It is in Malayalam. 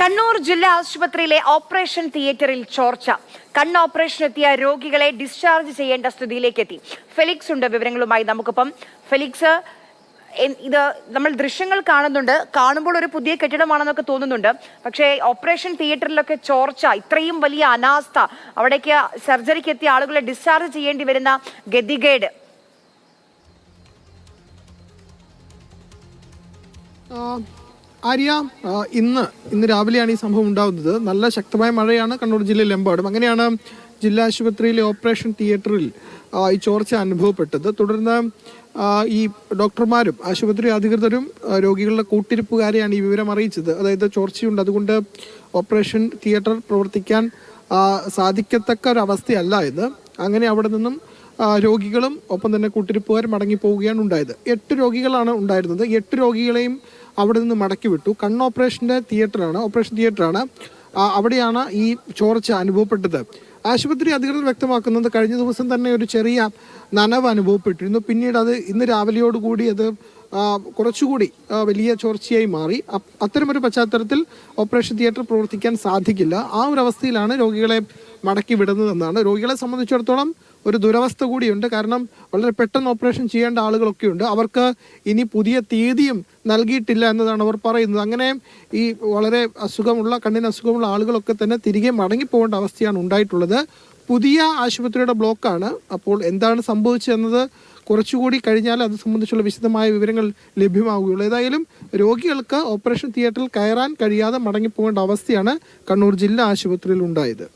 കണ്ണൂർ ജില്ലാ ആശുപത്രിയിലെ ഓപ്പറേഷൻ തിയേറ്ററിൽ ചോർച്ച. കണ്ണ് ഓപ്പറേഷനെത്തിയ രോഗികളെ ഡിസ്ചാർജ് ചെയ്യേണ്ട സ്ഥിതിയിലേക്ക് എത്തി. ഫെലിക്സ് ഉണ്ട് വിവരങ്ങളുമായി നമുക്കിപ്പം. ഫെലിക്സ്, ഇത് നമ്മൾ ദൃശ്യങ്ങൾ കാണുന്നുണ്ട്. കാണുമ്പോൾ ഒരു പുതിയ കെട്ടിടമാണെന്നൊക്കെ തോന്നുന്നുണ്ട്. പക്ഷേ ഓപ്പറേഷൻ തിയേറ്ററിലൊക്കെ ചോർച്ച, ഇത്രയും വലിയ അനാസ്ഥ, അവിടേക്ക് സർജറിക്ക് എത്തിയ ആളുകളെ ഡിസ്ചാർജ് ചെയ്യേണ്ടി വരുന്ന ഗതികേട്. ആര്യ, ഇന്ന് രാവിലെയാണ് ഈ സംഭവം ഉണ്ടാകുന്നത്. നല്ല ശക്തമായ മഴയാണ് കണ്ണൂർ ജില്ലയിലെമ്പാടും. അങ്ങനെയാണ് ജില്ലാ ആശുപത്രിയിലെ ഓപ്പറേഷൻ തിയേറ്ററിൽ ഈ ചോർച്ച അനുഭവപ്പെട്ടത്. തുടർന്ന് ഈ ഡോക്ടർമാരും ആശുപത്രി അധികൃതരും രോഗികളുടെ കൂട്ടിരിപ്പുകാരെയാണ് ഈ വിവരം അറിയിച്ചത്. അതായത് ചോർച്ചയുണ്ട്, അതുകൊണ്ട് ഓപ്പറേഷൻ തിയേറ്റർ പ്രവർത്തിക്കാൻ സാധിക്കത്തക്ക ഒരവസ്ഥയല്ല എന്ന്. അങ്ങനെ അവിടെ നിന്നും രോഗികളും ഒപ്പം തന്നെ കൂട്ടിരിപ്പുകാരും മടങ്ങിപ്പോവുകയാണ് ഉണ്ടായത്. 8 രോഗികളാണ് ഉണ്ടായിരുന്നത്. 8 രോഗികളെയും അവിടെ നിന്ന് മടക്കി വിട്ടു. കണ്ണ് ഓപ്പറേഷൻ തിയേറ്ററാണ്. അവിടെയാണ് ഈ ചോർച്ച അനുഭവപ്പെട്ടത്. ആശുപത്രി അധികൃതർ വ്യക്തമാക്കുന്നത് കഴിഞ്ഞ ദിവസം തന്നെ ഒരു ചെറിയ നനവ് അനുഭവപ്പെട്ടിരുന്നു. പിന്നീട് അത് ഇന്ന് രാവിലെയോടുകൂടി അത് കുറച്ചുകൂടി വലിയ ചോർച്ചയായി മാറി. അത്തരമൊരു പശ്ചാത്തലത്തിൽ ഓപ്പറേഷൻ തിയേറ്റർ പ്രവർത്തിക്കാൻ സാധിക്കില്ല. ആ ഒരു അവസ്ഥയിലാണ് രോഗികളെ മടക്കി വിടുന്നതെന്നാണ്. രോഗികളെ സംബന്ധിച്ചിടത്തോളം ഒരു ദുരവസ്ഥ കൂടിയുണ്ട്. കാരണം വളരെ പെട്ടെന്ന് ഓപ്പറേഷൻ ചെയ്യേണ്ട ആളുകളൊക്കെ ഉണ്ട്. അവർക്ക് ഇനി പുതിയ തീയതിയും നൽകിയിട്ടില്ല എന്നതാണ് അവർ പറയുന്നത്. അങ്ങനെ ഈ വളരെ കണ്ണിന് അസുഖമുള്ള ആളുകളൊക്കെ തന്നെ തിരികെ മടങ്ങിപ്പോകേണ്ട അവസ്ഥയാണ് ഉണ്ടായിട്ടുള്ളത്. പുതിയ ആശുപത്രിയുടെ ബ്ലോക്കാണ്. അപ്പോൾ എന്താണ് സംഭവിച്ചതെന്നത് കുറച്ചുകൂടി കഴിഞ്ഞാൽ അത് സംബന്ധിച്ചുള്ള വിശദമായ വിവരങ്ങൾ ലഭ്യമാവുകയുള്ളൂ. ഏതായാലും രോഗികൾക്ക് ഓപ്പറേഷൻ തിയേറ്ററിൽ കയറാൻ കഴിയാതെ മടങ്ങിപ്പോകേണ്ട അവസ്ഥയാണ് കണ്ണൂർ ജില്ലാ ആശുപത്രിയിൽ ഉണ്ടായത്.